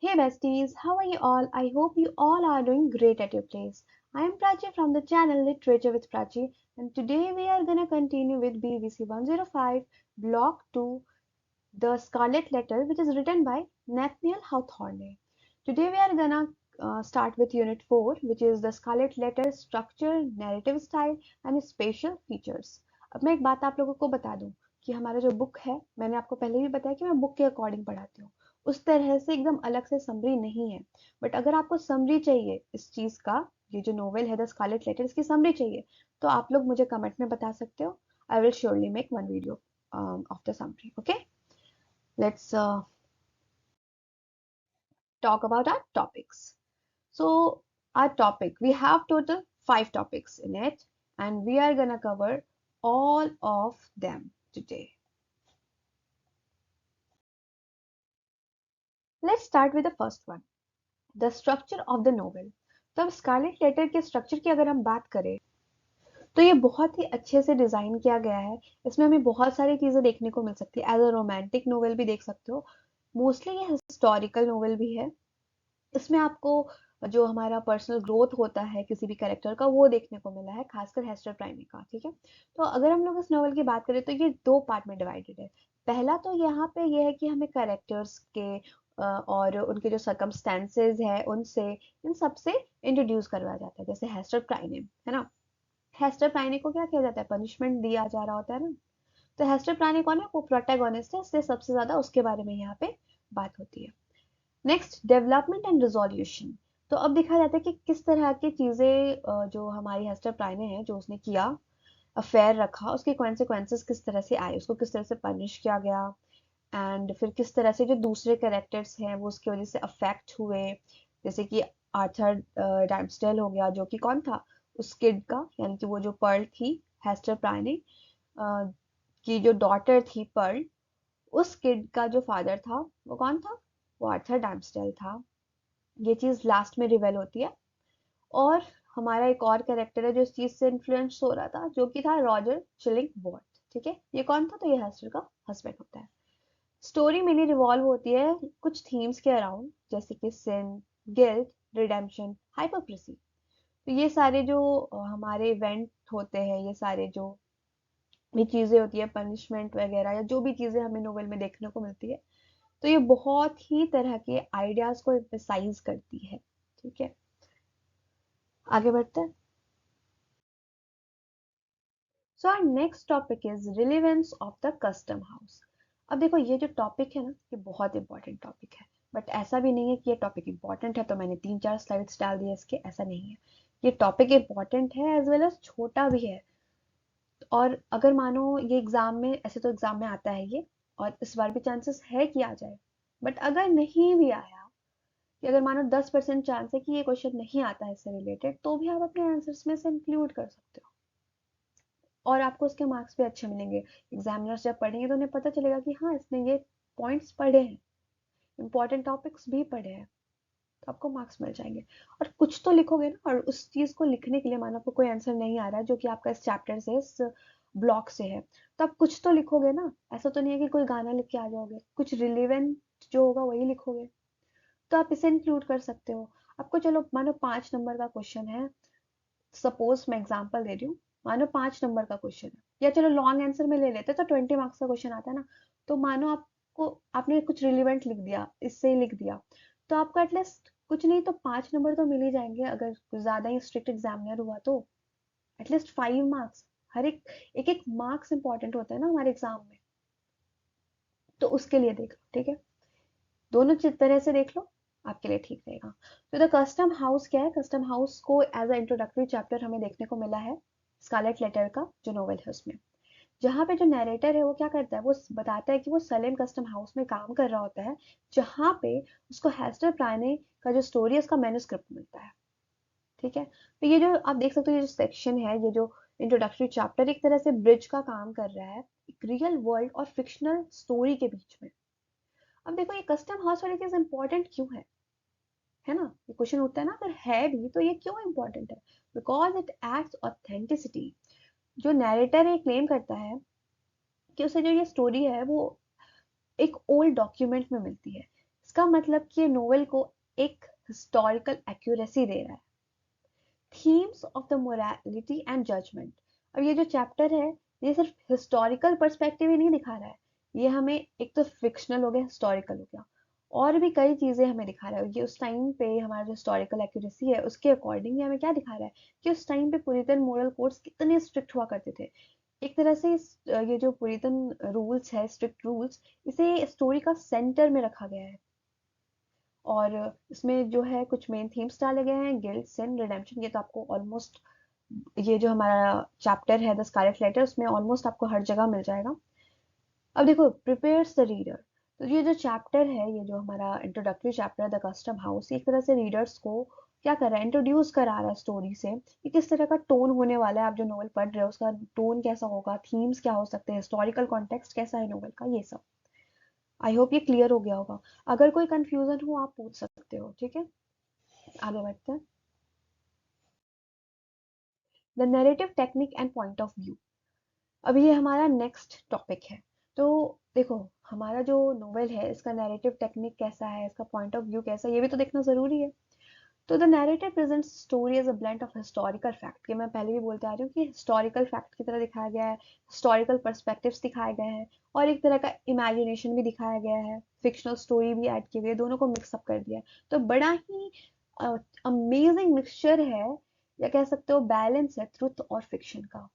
Hey besties, how are you all? I hope you all are doing great at your place. I am Prachi from the channel Literature with Prachi, and today we are gonna continue with BBC 105 Block 2, The Scarlet Letter, which is written by Nathaniel Hawthorne. Today we are gonna start with Unit 4, which is The Scarlet Letter Structure, Narrative Style and Spatial Features. अब मैं एक बात आप लोगों को बता दूं कि हमारा जो बुक है, मैंने आपको पहले भी बताया कि मैं बुक के अकॉर्डिंग पढ़ाती हूँ। उस तरह से एकदम अलग से समरी नहीं है, बट अगर आपको समरी चाहिए इस चीज का, ये जो नोवेल है द स्कारलेट लेटर, इसकी समरी चाहिए, तो आप लोग मुझे कमेंट में बता सकते हो। I will surely make one video of the summary. Okay, let's talk about our topics. So our topic, we have total 5 topics in it, and we are gonna cover all of them today. Let's start with the first one, the structure of the novel. तो अब Scarlett letter के structure की अगर हम बात करें, तो ये बहुत ही अच्छे से डिजाइन किया गया है। इसमें हमें बहुत सारी चीजें देखने को मिल सकती है। एज अ रोमांटिक नोवेल भी देख सकते हो, मोस्टली ये हिस्टोरिकल नोवेल भी है। इसमें आपको जो हमारा पर्सनल ग्रोथ होता है किसी भी कैरेक्टर का, वो देखने को मिला है, खासकर हेस्टर प्राइमे का। ठीक है, तो अगर हम लोग इस नॉवल की बात करें तो ये 2 पार्ट में डिवाइडेड है। पहला तो यहाँ पे ये है कि हमें कैरेक्टर्स के और उनके जो सर्कमस्टेंसेज है उनसे, इन सबसे इंट्रोड्यूस करवाया जाता है। जैसे हेस्टर प्राइमे है ना, हेस्टर प्राइमे को क्या किया जाता है, पनिशमेंट दिया जा रहा होता है ना। तो हेस्टर प्राइमे कौन है, वो प्रोटैगोनिस्ट है, इसलिए सबसे ज्यादा उसके बारे में यहाँ पे बात होती है। Next, development and resolution. तो अब दिखाया जाता है कि किस तरह की चीजें जो हमारी हेस्टर प्राइमे है, जो उसने किया, अफेयर रखा, उसके कॉन्सिक्वेंसेस किस तरह से आए, उसको किस तरह से पनिश किया गया, एंड फिर किस तरह से जो दूसरे कैरेक्टर्स हैं वो उसकी वजह से अफेक्ट हुए। जैसे कि आर्थर डैम्सडेल हो गया, जो कि कौन था, उस किड का, यानी कि वो जो पर्ल थी, हेस्टर प्राइमे की जो डॉटर थी पर्ल, उस किड का जो फादर था वो कौन था, वो आर्थर डैम्सडेल था। ये चीज लास्ट में रिवेल होती है। और हमारा एक और कैरेक्टर है जो इस चीज से इन्फ्लुएंस हो रहा था, जो कि था रॉजर चिलिंगवर्थ। ठीक है, ये कौन था, तो ये हेस्टर का हस्बैंड होता है। स्टोरी मेनली रिवॉल्व होती है कुछ थीम्स के अराउंड, जैसे कि सिन, गिल्ट, रिडेम्पशन, हाइपोक्रेसी। तो ये सारे जो हमारे इवेंट होते हैं, ये सारे जो भी चीजें होती है, पनिशमेंट वगैरह या जो भी चीजें हमें नोवेल में देखने को मिलती है, तो ये बहुत ही तरह के आइडियाज को एम्फसाइज करती है। ठीक है, आगे बढ़ते हैं। So our next topic is relevance of the custom house. अब देखो, ये जो टॉपिक है ना, ये बहुत इंपॉर्टेंट टॉपिक है। बट ऐसा भी नहीं है कि ये टॉपिक इंपॉर्टेंट है तो मैंने 3-4 स्लाइड्स डाल दिए इसके, ऐसा नहीं है। ये टॉपिक इंपॉर्टेंट है एज वेल एज छोटा भी है। और अगर मानो ये एग्जाम में, ऐसे तो एग्जाम में आता है ये, और इस बार भी चांसेस है कि आ जाए, बट अगर नहीं भी आया, कि अगर मानो 10% चांस है कि ये क्वेश्चन नहीं आता है इससे रिलेटेड, तो भी आप अपने आंसर्स में से इंक्लूड कर सकते हो, और आपको उसके मार्क्स भी अच्छे मिलेंगे। एग्जामिनर्स जब पढ़ेंगे तो उन्हें पता चलेगा कि हाँ, इसने ये पॉइंट्स पढ़े हैं, इंपॉर्टेंट टॉपिक्स भी पढ़े हैं, तो आपको मार्क्स मिल जाएंगे। और कुछ तो लिखोगे ना, और उस चीज को लिखने के लिए, मानो आपको कोई आंसर नहीं आ रहा है जो कि आपका इस चैप्टर से, इस ब्लॉक से है, तो आप कुछ तो लिखोगे ना। ऐसा तो नहीं है कि कोई गाना लिख के आ जाओगे, कुछ रिलेवेंट जो होगा वही लिखोगे। तो आप इसे इंक्लूड कर सकते हो। आपको चलो मानो 5 नंबर का क्वेश्चन है, सपोज मैं एग्जांपल दे रही हूँ, मानो 5 नंबर का क्वेश्चन है, या चलो लॉन्ग आंसर में ले लेते तो 20 मार्क्स का क्वेश्चन आता है ना। तो मानो आपको, आपने कुछ रिलेवेंट लिख दिया, इससे ही लिख दिया, तो आपको एटलीस्ट कुछ नहीं तो 5 नंबर तो मिल ही जाएंगे। अगर ज्यादा ही स्ट्रिक्ट एग्जामिनर हुआ तो एटलीस्ट 5 मार्क्स। हर एक एक एक मार्क्स इंपॉर्टेंट होता है ना हमारे एग्जाम में, तो उसके लिए देख लो। ठीक है, दोनों तरह से देख लो, आपके लिए ठीक रहेगा। तो द कस्टम हाउस क्या है, कस्टम हाउस को एज अ इंट्रोडक्टरी चैप्टर हमें देखने को मिला है स्कारलेट लेटर का जो नोवेल है उसमें। जहाँ पे जो नरेटर है वो क्या करता है, वो बताता है कि वो सलेम कस्टम हाउस में काम कर रहा होता है, जहाँ पे उसको हेस्टर प्राइमे का जो स्टोरी है उसका मैन्युस्क्रिप्ट मिलता है। ठीक है, तो ये जो आप देख सकते हो, ये जो सेक्शन है, ये जो इंट्रोडक्टरी चैप्टर एक तरह से ब्रिज का काम कर रहा है एक रियल वर्ल्ड और फिक्शनल स्टोरी के बीच में। अब देखो, ये कस्टम हाउस वाली चीज इंपॉर्टेंट क्यों है ना, ये क्वेश्चन उठता है ना, अगर है भी तो ये क्यों इंपॉर्टेंट है, बिकॉज इट एड्स ऑथेंटिसिटी। जो नैरेटर है क्लेम करता है कि उसे जो ये स्टोरी है वो एक ओल्ड डॉक्यूमेंट में मिलती है। इसका मतलब कि ये नोवेल को एक हिस्टोरिकल एक्यूरेसी दे रहा है। Themes of the morality and judgment. अब ये जो चैप्टर है ये सिर्फ हिस्टोरिकल पर्सपेक्टिव ही नहीं दिखा रहा है, ये हमें एक तो फिक्शनल हो गया, हिस्टोरिकल हो गया, और भी कई चीजें हमें दिखा रहा है। ये उस टाइम पे हमारा जो हिस्टोरिकल एक्यूरेसी है उसके अकॉर्डिंग ये हमें क्या दिखा रहा है कि उस टाइम पे पुरितन मोरल कोड्स कितने स्ट्रिक्ट हुआ करते थे। एक तरह से ये जो पुरितन रूल्स है, स्ट्रिक्ट रूल्स, इसे स्टोरी का सेंटर में रखा गया है। और इसमें जो है कुछ मेन थीम्स डाले गए हैं, गिल्ट, सिन, रिडेम्पशन। ये तो आपको ऑलमोस्ट, ये जो हमारा चैप्टर है द स्कारलेट लेटर, उसमें ऑलमोस्ट आपको हर जगह मिल जाएगा। अब देखो, प्रिपेयर्स द रीडर। तो ये जो चैप्टर है, ये जो हमारा इंट्रोडक्टरी चैप्टर है द कस्टम हाउस, एक तरह से रीडर्स को क्या कर रहा है, इंट्रोड्यूस करा रहा है स्टोरी से कि किस तरह का टोन होने वाला है। आप जो नोवेल पढ़ रहे हो उसका टोन कैसा होगा, थीम्स क्या हो सकते हैं, हिस्टोरिकल कॉन्टेक्स्ट कैसा है नोवेल का, ये सब। आई होप ये क्लियर हो गया होगा। अगर कोई कंफ्यूजन हो आप पूछ सकते हो, ठीक है। आगे बढ़ते हैं। The narrative technique and point of view. अब ये हमारा नेक्स्ट टॉपिक है। तो देखो, हमारा जो नोवेल है इसका नैरेटिव टेक्निक कैसा है, इसका पॉइंट ऑफ व्यू कैसा है, ये भी तो देखना जरूरी है। तो the narrative presents story as a blend of historical fact, कि मैं पहले भी बोलते आ रही हूँ कि हिस्टोरिकल फैक्ट की तरह दिखाया गया है, हिस्टोरिकल पर्सपेक्टिव्स दिखाए गए हैं, और एक तरह का इमेजिनेशन भी दिखाया गया है, फिक्शनल स्टोरी भी ऐड की गई है, दोनों को मिक्सअप कर दिया है। तो बड़ा ही अमेजिंग मिक्सचर है, या कह सकते हो बैलेंस है ट्रुथ और फिक्शन का।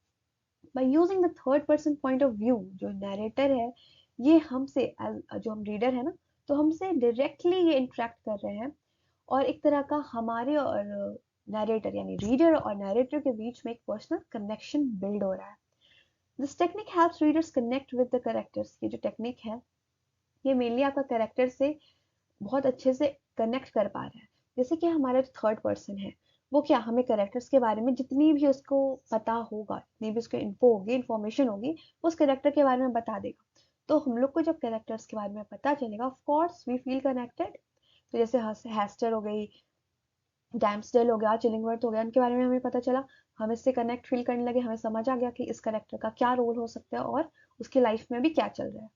By using the third person point of view, जो नैरेटर है ये हमसे, जो हम रीडर है ना, तो हमसे डायरेक्टली ये इंटरेक्ट कर रहे हैं, और एक तरह का हमारे और नैरेटर यानी रीडर और नैरेटर के बीच में एक पर्सनल कनेक्शन बिल्ड हो रहा है। This technique helps readers connect with the characters. ये जो टेक्निक है ये मेनली आपका कैरेक्टर से बहुत अच्छे से कनेक्ट कर पा रहा है। जैसे कि हमारा जो थर्ड पर्सन है वो क्या हमें कैरेक्टर्स के बारे में जितनी भी उसको पता होगा, जितनी भी उसको इन्फो होगी, इन्फॉर्मेशन होगी, उस कैरेक्टर के बारे में बता देगा। तो हम लोग को जब कैरेक्टर्स के बारे में पता चलेगा, of course we feel connected. तो जैसे हेस्टर हो गई, डैम्सडेल हो गया, चिलिंगवर्थ हो गया, इनके बारे में हमें पता चला, हम इससे कनेक्ट फील करने लगे, हमें समझ आ गया कि इस कैरेक्टर का क्या रोल हो सकता है और उसकी लाइफ में भी क्या चल रहा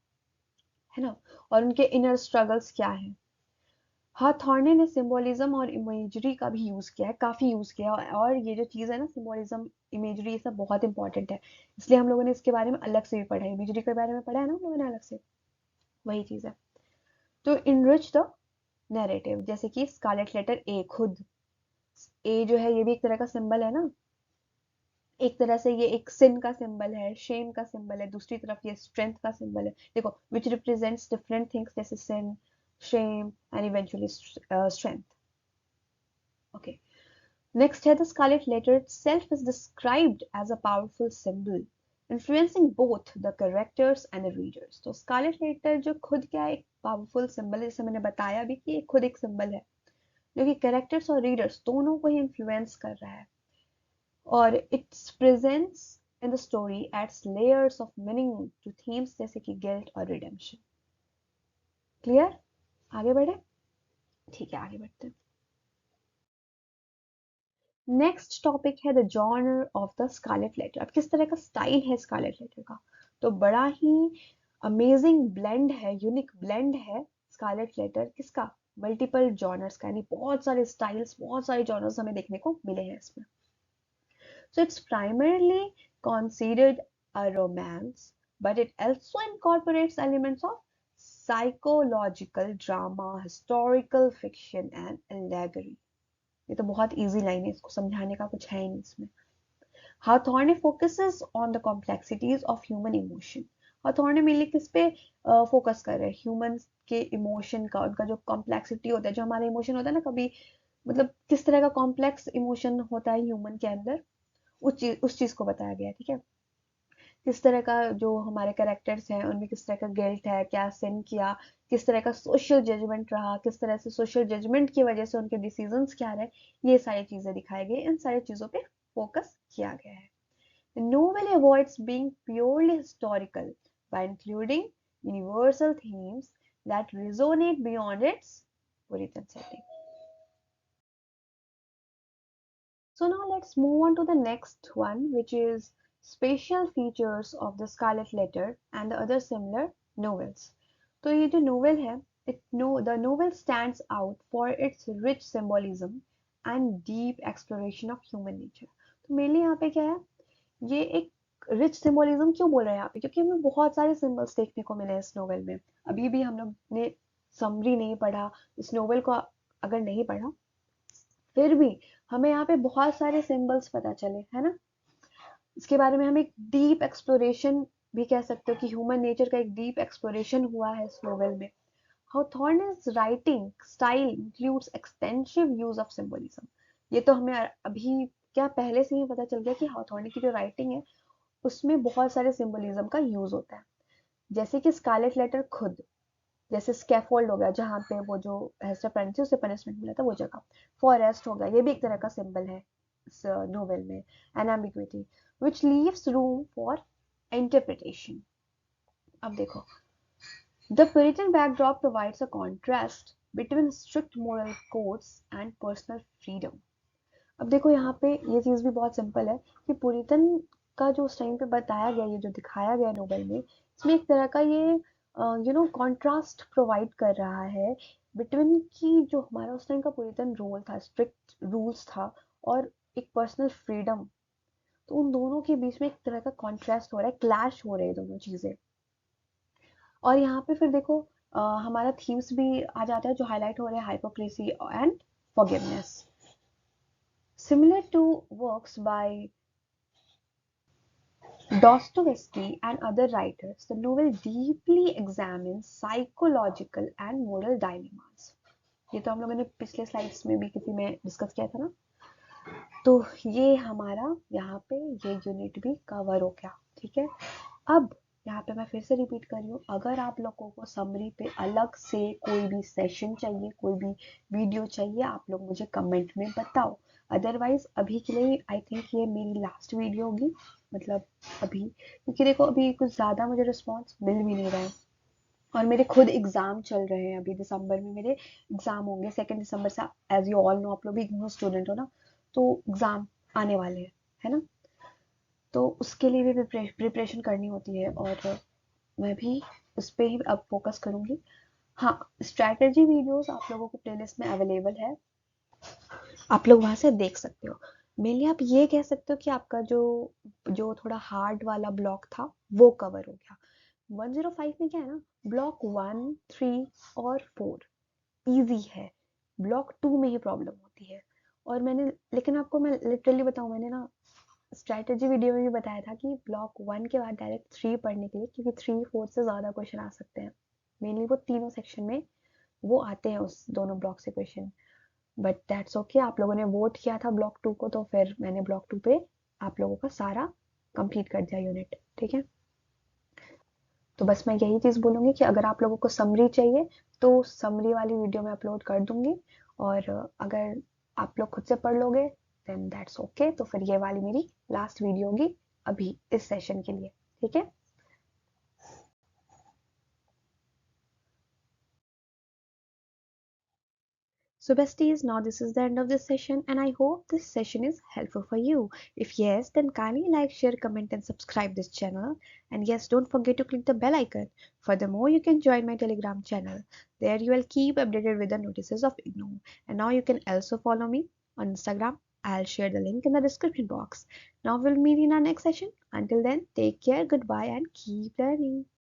है ना, और उनके इनर स्ट्रगल्स क्या है। हाथॉर्ने ने सिंबोलिज्म और इमेजरी का भी यूज किया है, काफी यूज किया है, और ये जो चीज है ना, सिंबोलिज्म, इमेजरी, ये सब बहुत इंपॉर्टेंट है, इसलिए हम लोगों ने इसके बारे में अलग से भी पढ़ा है, इमेजरी के बारे में पढ़ा है ना हम लोगों ने अलग से, वही चीज है। तो इनरिच द नैरेटिव, जैसे कि स्कारलेट लेटर ए, खुद ए जो है ये भी एक तरह का सिंबल है ना, एक तरह से ये एक सिन का सिंबल है, शेम का सिंबल है, दूसरी तरफ ये स्ट्रेंथ का सिंबल है। देखो, विच रिप्रेजेंट्स डिफरेंट थिंग्स, जैसे sin, shame and eventually strength. Okay, next है the Scarlett letter itself is described as a powerful symbol influencing both the characters and the readers। तो स्कारलेट लेटर जो खुद क्या है, एक पावरफुल सिंबल है, जैसे मैंने बताया भी कि ये खुद एक सिंबल है जो कि कैरेक्टर्स और रीडर्स दोनों को ही इन्फ्लुएंस कर रहा है, और its presence in the story adds layers of meaning to themes जैसे कि गिल्ट और रिडेम्पशन। क्लियर? आगे बढ़े? ठीक है, आगे बढ़ते हैं। नेक्स्ट टॉपिक है the genre of the Scarlett Letter. अब किस तरह का स्टाइल है स्कारलेट लेटर का, तो बड़ा ही अमेजिंग ब्लेंड है, यूनिक ब्लेंड है स्कारलेट लेटर किसका, मल्टीपल जॉनर्स का, यानी बहुत सारे स्टाइल्स, बहुत सारे जॉनर्स हमें देखने को मिले हैं इसमें। So it's primarily considered a romance, but it also incorporates elements of psychological drama, historical fiction, and allegory. ये तो बहुत easy line है, इसको समझाने का कुछ है ही नहीं इसमें। Hawthorne focuses on the complexities of human emotion। Hawthorne mainly किस पे फोकस कर रहे हैं, ह्यूमंस के इमोशन का, उनका जो कॉम्प्लेक्सिटी होता है, जो हमारा इमोशन होता है ना, कभी मतलब किस तरह का कॉम्प्लेक्स इमोशन होता है ह्यूमन के अंदर, उस चीज को बताया गया है, ठीक है। किस तरह का जो हमारे कैरेक्टर्स हैं उनमें किस तरह का गिल्ट है, क्या सिन किया, किस तरह का सोशल जजमेंट रहा, किस तरह से सोशल जजमेंट की वजह से उनके डिसीजंस क्या रहे, ये सारी चीजें दिखाई गई, इन सारी चीजों पे फोकस किया गया है। The novel avoids being purely historical by including universal themes that resonate beyond its Puritan setting. So now let's move on to the next one, which is special features of the Scarlet Letter and the other similar novels. तो ये जो novel है The novel stands out for its rich symbolism and deep exploration of human nature. तो mainly यहाँ पे क्या है, ये एक रिच सिंबलिज्म क्यों बोल रहे हैं यहाँ पे, क्योंकि हमें बहुत सारे सिंबल्स देखने को मिले इस नोवेल में। अभी भी हम लोग ने समरी नहीं पढ़ा, इस नोवेल को अगर नहीं पढ़ा, फिर भी हमें यहाँ पे बहुत सारे सिंबल्स पता चले, है ना। इसके बारे में हम एक डीप एक्सप्लोरेशन भी कह सकते हो कि ह्यूमन नेचर का एक डीप एक्सप्लोरेशन हुआ है इस नोवेल में। Hawthorne's writing style includes extensive use of symbolism. ये तो हमें अभी क्या पहले से ही पता चल गया कि हाथॉर्ने की जो राइटिंग है उसमें बहुत सारे सिंबलिज्म का यूज होता है। जैसे कि स्कारलेट लेटर खुद, जैसे स्कैफोल्ड हो गया जहाँ पे वो जो हेस्टर पेरेंट थी उसे पनिशमेंट मिला था वो जगह, फॉरेस्ट हो गया, ये भी एक तरह का सिंबल है इस नोवेल में, an ambiguity which leaves room for interpretation. अब देखो, the Puritan backdrop provides a contrast between strict moral codes and personal freedom. अब देखो यहाँ पे ये चीज भी बहुत सिंपल है कि पुरितन का जो उस टाइम पे बताया गया, ये जो दिखाया गया नोवेल में, इसमें एक तरह का ये कॉन्ट्रास्ट प्रोवाइड कर रहा है बिटवीन की जो हमारा उस टाइम का पुरितन रोल था, स्ट्रिक्ट रूल्स था, और एक पर्सनल फ्रीडम। तो उन दोनों के बीच में एक तरह का कॉन्ट्रास्ट हो रहा है, क्लैश हो रहे हैं दोनों चीजें। और यहाँ पे फिर देखो हमारा थीम्स भी आ जाता है जो हाईलाइट हो रहे हैं, hypocrisy and forgiveness. Similar to works by Dostoevsky and other writers, the novel deeply examines psychological and moral dilemmas. ये तो हम लोगों ने पिछले स्लाइड्स में भी किसी में डिस्कस किया था ना। तो ये हमारा यहाँ पे ये यूनिट भी कवर हो गया, ठीक है। अब यहाँ पे मैं फिर से रिपीट कर रही हूँ, अगर आप लोगों को समरी पे अलग से कोई भी सेशन चाहिए, कोई भी वीडियो चाहिए, आप लोग मुझे कमेंट में बताओ। अदरवाइज अभी के लिए आई थिंक ये मेरी लास्ट वीडियो होगी, मतलब अभी, क्योंकि देखो अभी कुछ ज़्यादा मुझे रिस्पॉन्स मिल भी नहीं रहा है, और मेरे खुद एग्ज़ाम चल रहे हैं। अभी दिसंबर में मेरे एग्ज़ाम होंगे, 2 दिसंबर से। एज यू ऑल नो, आप लोग भी इग्नू स्टूडेंट हो ना, तो एग्ज़ाम आने वाले हैं, है ना। तो उसके लिए भी प्रिपरेशन करनी होती है, और मैं भी उस पर ही अब फोकस करूँगी। हाँ, स्ट्रैटेजी वीडियोस आप लोगों को प्लेलिस्ट में अवेलेबल है, आप लोग वहाँ से देख सकते हो। मेनली आप ये कह सकते हो कि आपका जो जो थोड़ा हार्ड वाला ब्लॉक था वो कवर हो गया। 105 में क्या है ना, ब्लॉक 1, 3 और 4 इजी है, ब्लॉक 2 में ही प्रॉब्लम होती है। और मैंने, लेकिन आपको मैं लिटरली बताऊँ, मैंने ना स्ट्रैटेजी वीडियो में भी बताया था कि ब्लॉक 1 के बाद डायरेक्ट 3 पढ़ने के लिए, क्योंकि 3, 4 से ज़्यादा क्वेश्चन आ सकते हैं। मेनली वो तीनों सेक्शन में वो आते हैं, उस दोनों ब्लॉक से क्वेश्चन। बट दैट्स ओके, आप लोगों ने वोट किया था ब्लॉक 2 को, तो फिर मैंने ब्लॉक 2 पे आप लोगों का सारा कंप्लीट कर दिया यूनिट, ठीक है। तो बस मैं यही चीज़ बोलूँगी कि अगर आप लोगों को समरी चाहिए तो समरी वाली वीडियो मैं अपलोड कर दूँगी, और अगर आप लोग खुद से पढ़ लोगे देन दैट्स ओके। तो फिर ये वाली मेरी लास्ट वीडियो होगी अभी इस सेशन के लिए, ठीक है। So besties, now this is the end of this session, and I hope this session is helpful for you. If yes, then kindly like, share, comment and subscribe this channel. And yes, don't forget to click the bell icon. Furthermore, you can join my Telegram channel. There you will keep updated with the notices of IGNOU. And now you can also follow me on Instagram. I'll share the link in the description box. Now we'll meet in our next session. Until then, take care, goodbye and keep learning.